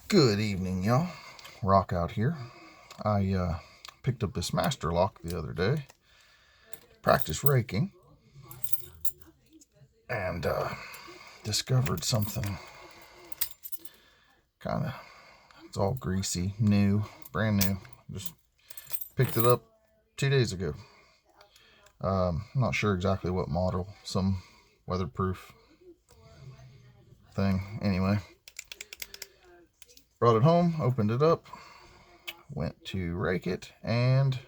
Good evening, y'all. Rock out here. I picked up this Master Lock the other day, practice raking, and discovered something kind of, it's all greasy, new, brand new. Just picked it up 2 days ago. I'm not sure exactly what model, some weatherproof thing. Anyway, brought it home, opened it up, went to rake it, and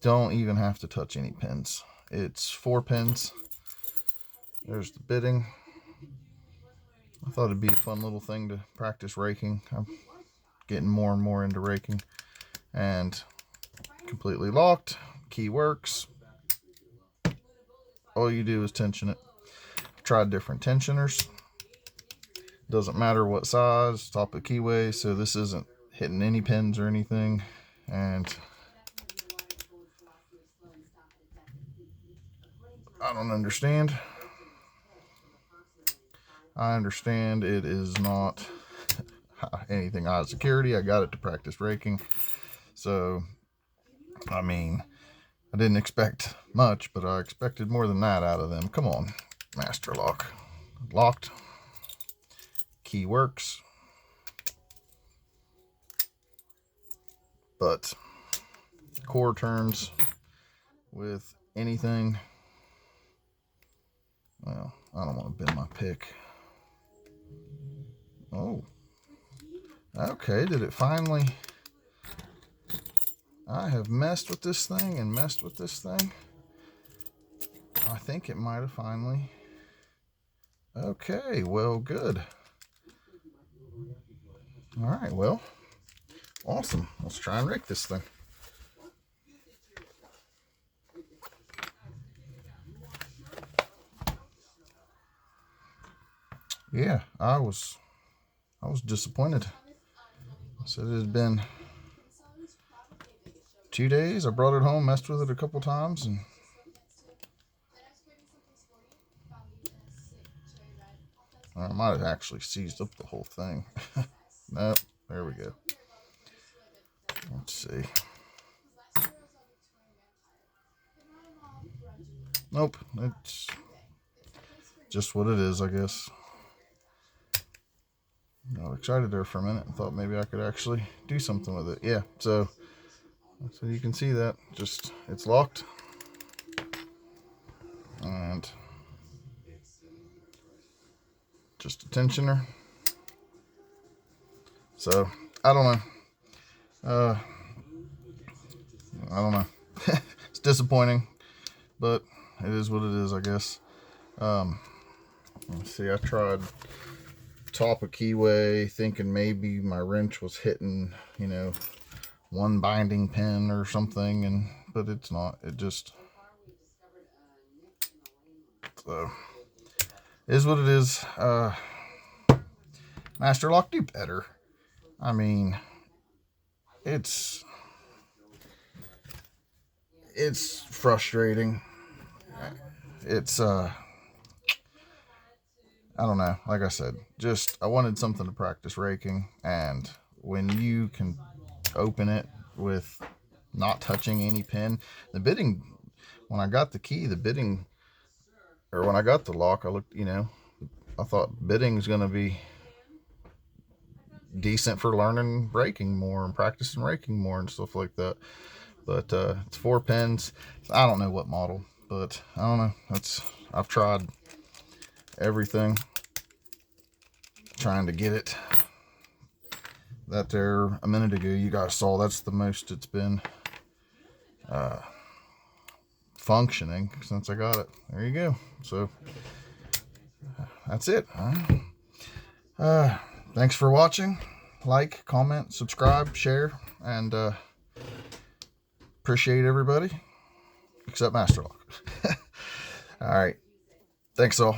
don't even have to touch any pins. It's 4 pins. There's the bitting. I thought it'd be a fun little thing to practice raking. I'm getting more and more into raking. And completely locked. Key works. All you do is tension it. I've tried different tensioners. Doesn't matter what size, top of keyway, so this isn't hitting any pins or anything. And I don't understand. I understand it is not anything high security. I got it to practice raking. So, I mean, I didn't expect much, but I expected more than that out of them. Come on, Master Lock. Locked. Key works. But core turns with anything. Well, I don't want to bend my pick. Oh. Okay, did it finally... I have messed with this thing and messed with this thing. I think it might have finally... Okay, well, good. Alright, well, awesome. Let's try and rake this thing. Yeah, I was disappointed. I said it had been 2 days. I brought it home, messed with it a couple times, and I might have actually seized up the whole thing. Nope, there we go. Let's see. Nope, it's just what it is, I guess. I got excited there for a minute and thought maybe I could actually do something with it. Yeah, so you can see that. Just, it's locked. And just a tensioner. So, I don't know. I don't know. It's disappointing, but it is what it is, I guess. Let's see, I tried top of keyway thinking maybe my wrench was hitting, one binding pin or something, but it's not. It just... So, is what it is. Master Lock, do better. I mean, it's frustrating. It's I don't know. Like I said, just I wanted something to practice raking, and when you can open it with not touching any pin, the bitting, when I got the key, the bitting, or when I got the lock, I looked, I thought bitting's going to be decent for learning raking more and practicing raking more and stuff like that. But it's 4 pins. I don't know what model, but I don't know. I've tried everything trying to get it. That there a minute ago you guys saw, that's the most it's been functioning since I got it. There you go. So that's it. Thanks for watching. Like, comment, subscribe, share, and appreciate everybody except Master Lock. All right. Thanks all.